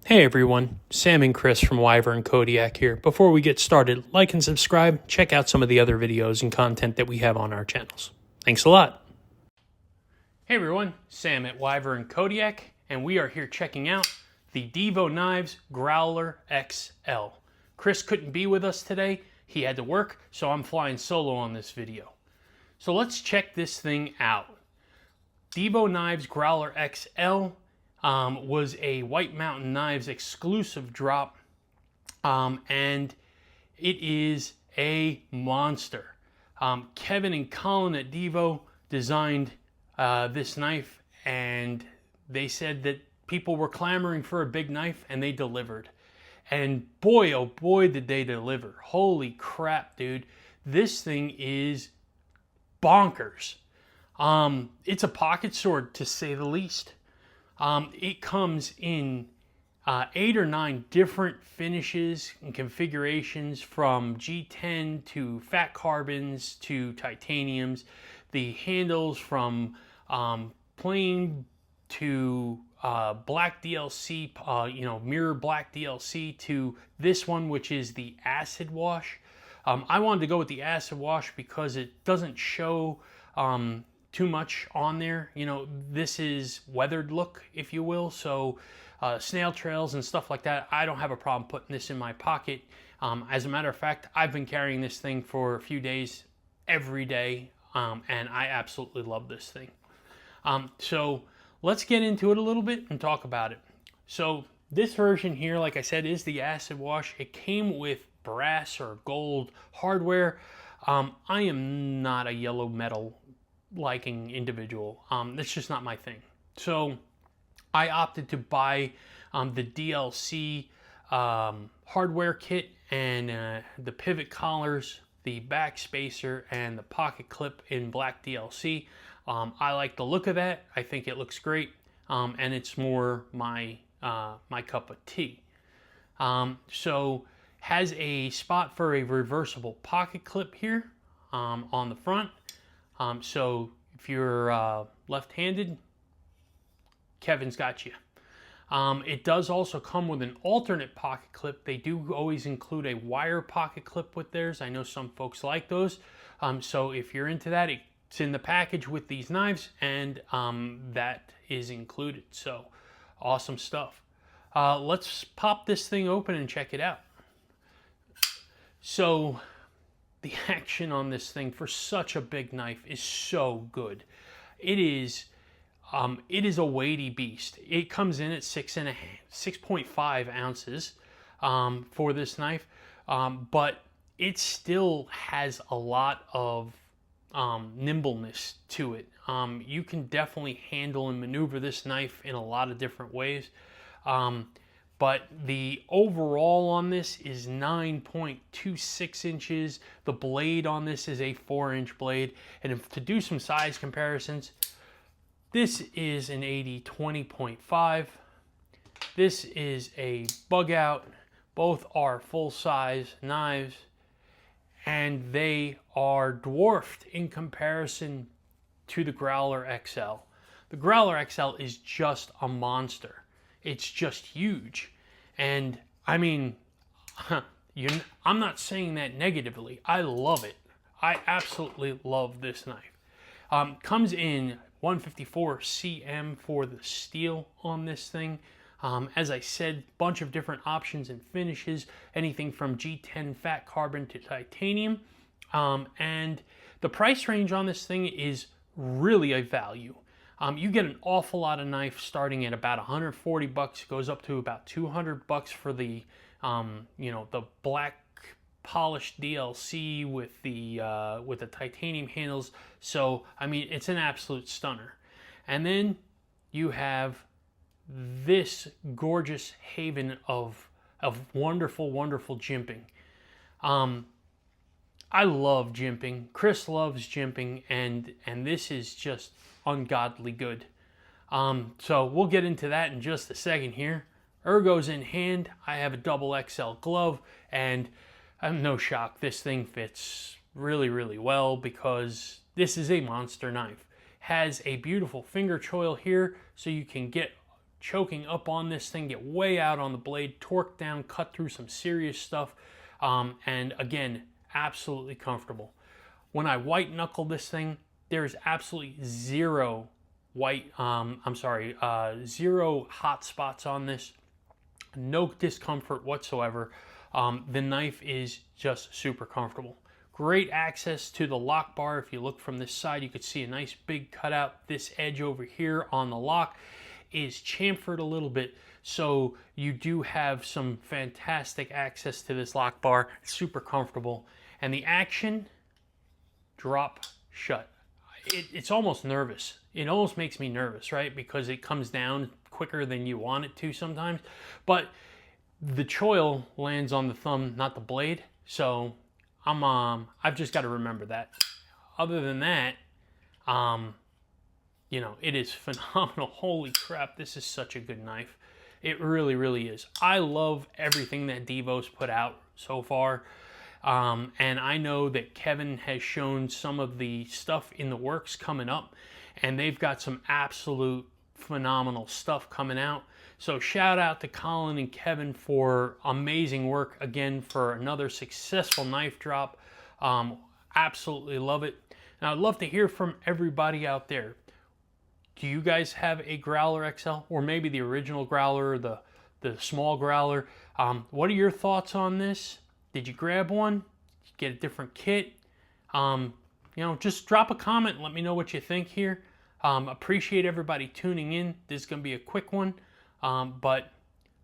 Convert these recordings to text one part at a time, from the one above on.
Hey everyone, Sam and Chris from Wyvern Kodiak here. Before we get started, like and subscribe, check out some of the other videos and content that we have on our channels. Thanks a lot. Hey everyone, Sam at Wyvern Kodiak, and we are here checking out the Divo Knives Growler XL. Chris couldn't be with us today, he had to work, so I'm flying solo on this video. So let's check this thing out. Divo Knives Growler XL was a White Mountain Knives exclusive drop, and it is a monster. Kevin and Colin at Divo designed this knife, and they said that people were clamoring for a big knife, and they delivered. And boy, oh boy, did they deliver. Holy crap, dude. This thing is bonkers. It's a pocket sword, to say the least. It comes in 8 or 9 different finishes and configurations, from G10 to fat carbons to titaniums. The handles from plain to black DLC, mirror black DLC, to this one, which is the acid wash. I wanted to go with the acid wash because it doesn't show too much on there. This is weathered look, if you will, so snail trails and stuff like that, I don't have a problem putting this in my pocket. As a matter of fact, I've been carrying this thing for a few days every day, and I absolutely love this thing. So let's get into it a little bit and talk about it. So this version here, like I said, is the acid wash. It came with brass or gold hardware. I am not a yellow metal liking individual. That's just not my thing. So I opted to buy the DLC hardware kit and the pivot collars, the back spacer, and the pocket clip in black DLC. I like the look of that. I think it looks great, and it's more my my cup of tea. So has a spot for a reversible pocket clip here on the front. So if you're left-handed, Kevin's got you. It does also come with an alternate pocket clip. They do always include a wire pocket clip with theirs. I know some folks like those. So if you're into that, it's in the package with these knives, and that is included. So awesome stuff. Let's pop this thing open and check it out. So the action on this thing for such a big knife is so good. It is a weighty beast. It comes in at 6.5 ounces for this knife, but it still has a lot of nimbleness to it. You can definitely handle and maneuver this knife in a lot of different ways. But the overall on this is 9.26 inches. The blade on this is a 4-inch blade. And to do some size comparisons, this is an 80-20.5. This is a bug out. Both are full-size knives, and they are dwarfed in comparison to the Growler XL. The Growler XL is just a monster. It's just huge. And I mean, I'm not saying that negatively. I love it. I absolutely love this knife. Comes in 154 cm for the steel on this thing. As I said, bunch of different options and finishes, anything from G10 fat carbon to titanium. And the price range on this thing is really a value. You get an awful lot of knife starting at about 140 bucks, goes up to about 200 bucks for the, the black polished DLC with the titanium handles. So, I mean, it's an absolute stunner. And then you have this gorgeous haven of wonderful, wonderful jimping. I love jimping. Chris loves jimping, and this is just ungodly good. So we'll get into that in just a second here. Ergo's in hand. I have a double XL glove, and I'm no shock. This thing fits really, really well because this is a monster knife. Has a beautiful finger choil here, so you can get choking up on this thing, get way out on the blade, torque down, cut through some serious stuff, and again, absolutely comfortable. When I white knuckle this thing, there's absolutely zero zero hot spots on this, no discomfort whatsoever. The knife is just super comfortable. Great access to the lock bar. If you look from this side, you could see a nice big cutout. This edge over here on the lock is chamfered a little bit, so you do have some fantastic access to this lock bar. Super comfortable. And the action, drop shut. It's almost nervous. It almost makes me nervous, right? Because it comes down quicker than you want it to sometimes. But the choil lands on the thumb, not the blade. So I've just got to remember that. Other than that, you know, it is phenomenal. Holy crap, this is such a good knife. It really, really is. I love everything that Divo's put out so far. And I know that Kevin has shown some of the stuff in the works coming up, and they've got some absolute phenomenal stuff coming out. So shout out to Colin and Kevin for amazing work again for another successful knife drop. Absolutely love it. And I'd love to hear from everybody out there. Do you guys have a Growler XL, or maybe the original Growler, the small Growler? What are your thoughts on this? Did you grab one? Did you get a different kit? You know, just drop a comment and let me know what you think here. Appreciate everybody tuning in. This is going to be a quick one. But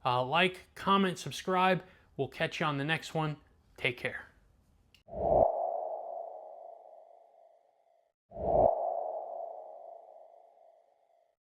like, comment, subscribe. We'll catch you on the next one. Take care.